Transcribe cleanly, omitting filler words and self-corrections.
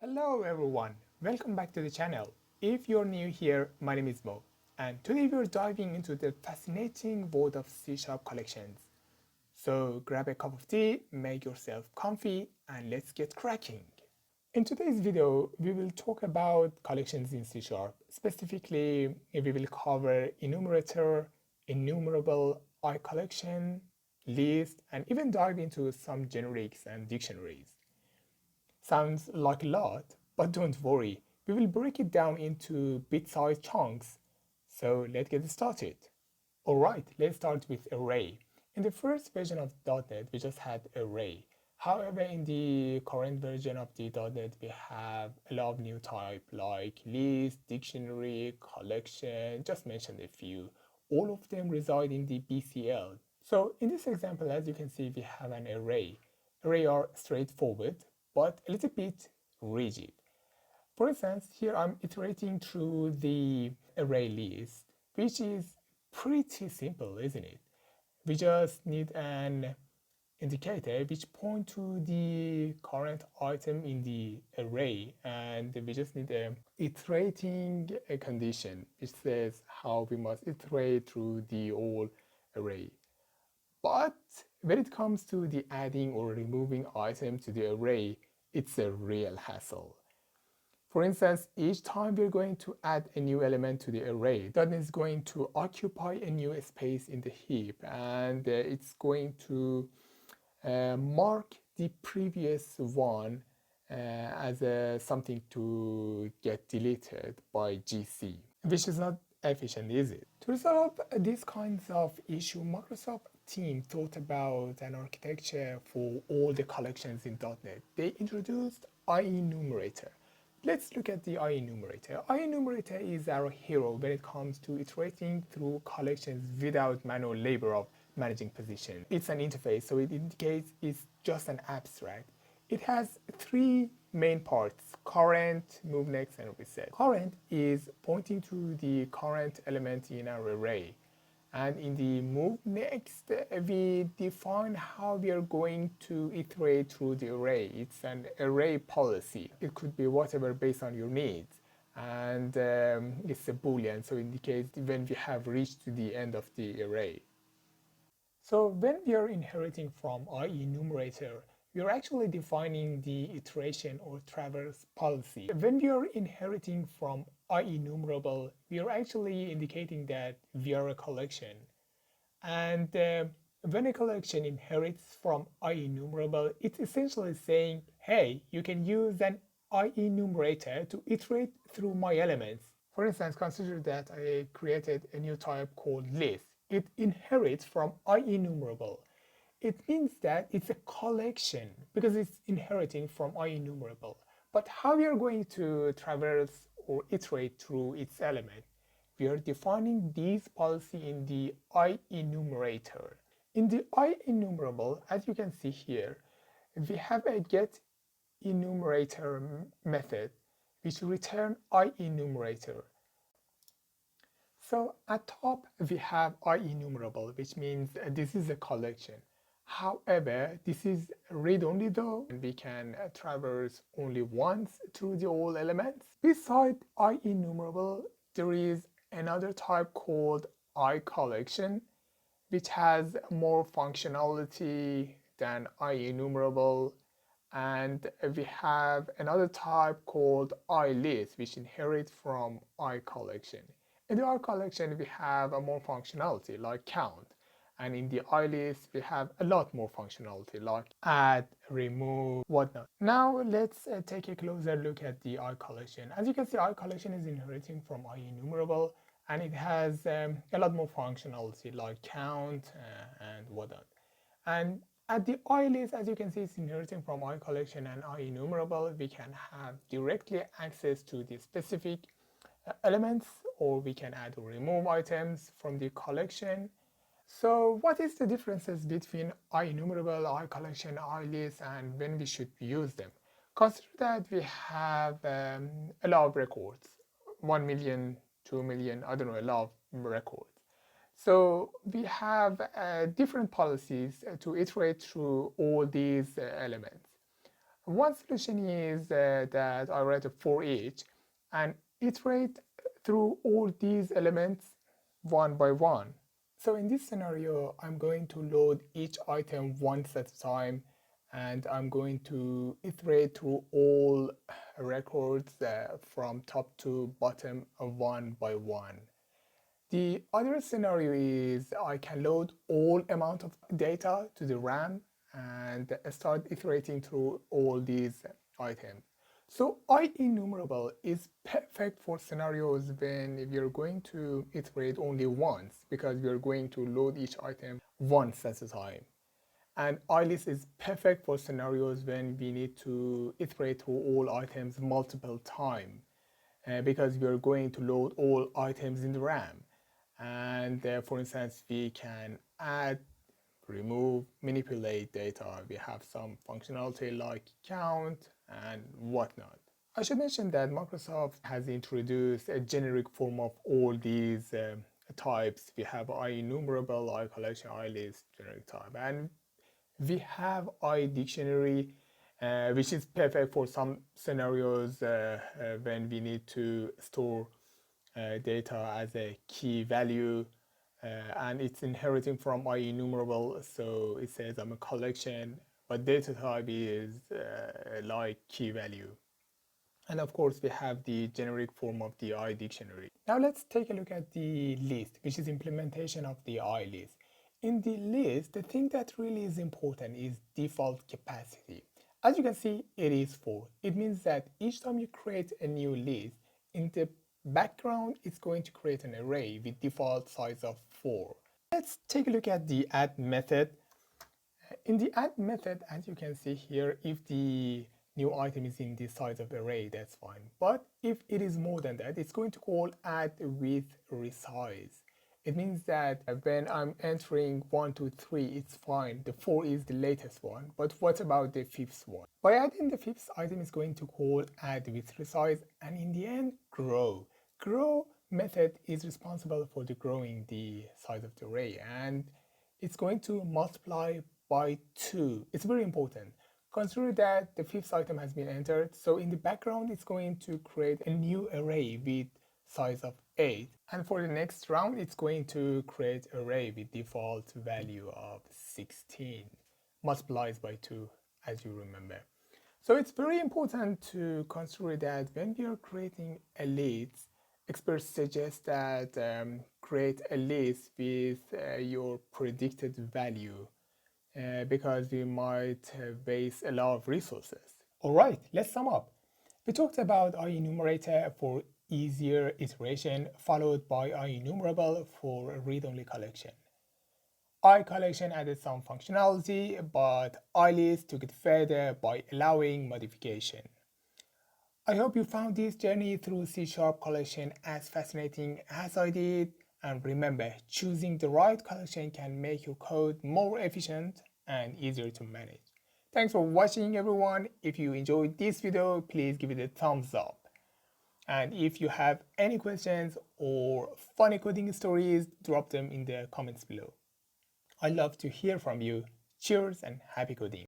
Hello everyone, welcome back to the channel. If you're new here, my name is Mo, and today we're diving into the fascinating world of C# collections. So grab a cup of tea, make yourself comfy, and let's get cracking. In today's video, we will talk about collections in C#. Specifically, we will cover IEnumerator, IEnumerable, ICollection, list, and even dive into some generics and dictionaries. Sounds like a lot, but don't worry, we will break it down into bit-sized chunks. So let's get started. Alright, let's start with array. In the first version of .NET, we just had array. However, in the current version of the .NET, we have a lot of new type like list, dictionary, collection, just mentioned a few. All of them reside in the BCL. So in this example, as you can see, we have an array. Array are straightforward, but a little bit rigid. For instance, here I'm iterating through the array list, which is pretty simple, isn't it? We just need an indicator which points to the current item in the array, and we just need a iterating a condition which says how we must iterate through the whole array. But when it comes to the adding or removing items to the array, it's a real hassle. For instance, each time we're going to add a new element to the array, that is going to occupy a new space in the heap, and it's going to mark the previous one as something to get deleted by GC, which is not efficient, is it? To resolve these kinds of issue, Microsoft team thought about an architecture for all the collections in .NET. They introduced IEnumerator. Let's look at the IEnumerator. IEnumerator is our hero when it comes to iterating through collections without manual labor of managing position. It's an interface, so it indicates it's just an abstract. It has three main parts: current, move next, and reset. Current is pointing to the current element in our array. And in the move next, we define how we are going to iterate through the array. It's an array policy. It could be whatever based on your needs. And it's a boolean, so it indicates when we have reached to the end of the array. So when we are inheriting from IEnumerator, we are actually defining the iteration or traverse policy. When we are inheriting from IEnumerable, we are actually indicating that we are a collection. And when a collection inherits from IEnumerable, it's essentially saying, hey, you can use an IEnumerator to iterate through my elements. For instance, consider that I created a new type called list. It inherits from IEnumerable. It means that it's a collection because it's inheriting from IEnumerable. But how we are going to traverse or iterate through its element? We are defining this policy in the IEnumerator. In the IEnumerable, as you can see here, we have a getEnumerator method which return IEnumerator. So at top we have IEnumerable, which means this is a collection. However, this is read-only though, and we can traverse only once through the all elements. Beside IEnumerable, there is another type called ICollection, which has more functionality than IEnumerable. And we have another type called IList, which inherits from ICollection. In the ICollection, we have a more functionality like count. And in the IList, we have a lot more functionality like add, remove, whatnot. Now let's take a closer look at the ICollection. As you can see, ICollection is inheriting from IEnumerable, and it has a lot more functionality like count and whatnot. And at the IList, as you can see, it's inheriting from ICollection and IEnumerable. We can have directly access to the specific elements, or we can add or remove items from the collection. So what is the differences between IEnumerable, ICollection, IList, and when we should use them? Consider that we have a lot of records, 1 million, 2 million, I don't know, a lot of records. So we have different policies to iterate through all these elements. One solution is that I write a for each and iterate through all these elements one by one. So in this scenario, I'm going to load each item once at a time, and I'm going to iterate through all records from top to bottom one by one. The other scenario is I can load all amount of data to the RAM and start iterating through all these items. So IEnumerable is perfect for scenarios when we are going to iterate only once, because we are going to load each item once at a time. And IList is perfect for scenarios when we need to iterate through all items multiple times, because we are going to load all items in the RAM. And for instance, we can add, remove, manipulate data. We have some functionality like count and whatnot. I should mention that Microsoft has introduced a generic form of all these types. We have IEnumerable, ICollection, IList, generic type, and we have iDictionary, which is perfect for some scenarios when we need to store data as a key value, and it's inheriting from IEnumerable, so it says I'm a collection, but data type is like key value. And of course, we have the generic form of the iDictionary. Now let's take a look at the list, which is implementation of the iList. In the list, the thing that really is important is default capacity. As you can see, it is 4. It means that each time you create a new list, in the background, it's going to create an array with default size of 4. Let's take a look at the add method. In the add method, as you can see here, if the new item is in the size of array, that's fine. But if it is more than that, it's going to call add with resize. It means that when I'm entering 1, 2, 3, it's fine. The 4 is the latest one. But what about the fifth one? By adding the fifth item, is going to call add with resize, and in the end, grow. Grow method is responsible for the growing the size of the array, and it's going to multiply by 2. It's very important. Consider that the fifth item has been entered, so in the background it's going to create a new array with size of 8, and for the next round it's going to create an array with default value of 16, multiplies by 2, as you remember. So it's very important to consider that when we are creating a list, experts suggest that create a list with your predicted value, because we might waste a lot of resources. All right, let's sum up. We talked about IEnumerator for easier iteration, followed by IEnumerable for read-only collection. ICollection added some functionality, but IList took it further by allowing modification. I hope you found this journey through C# collection as fascinating as I did. And remember, choosing the right collection can make your code more efficient and easier to manage. Thanks for watching, everyone. If you enjoyed this video, please give it a thumbs up. And if you have any questions or funny coding stories, drop them in the comments below. I love to hear from you. Cheers and happy coding.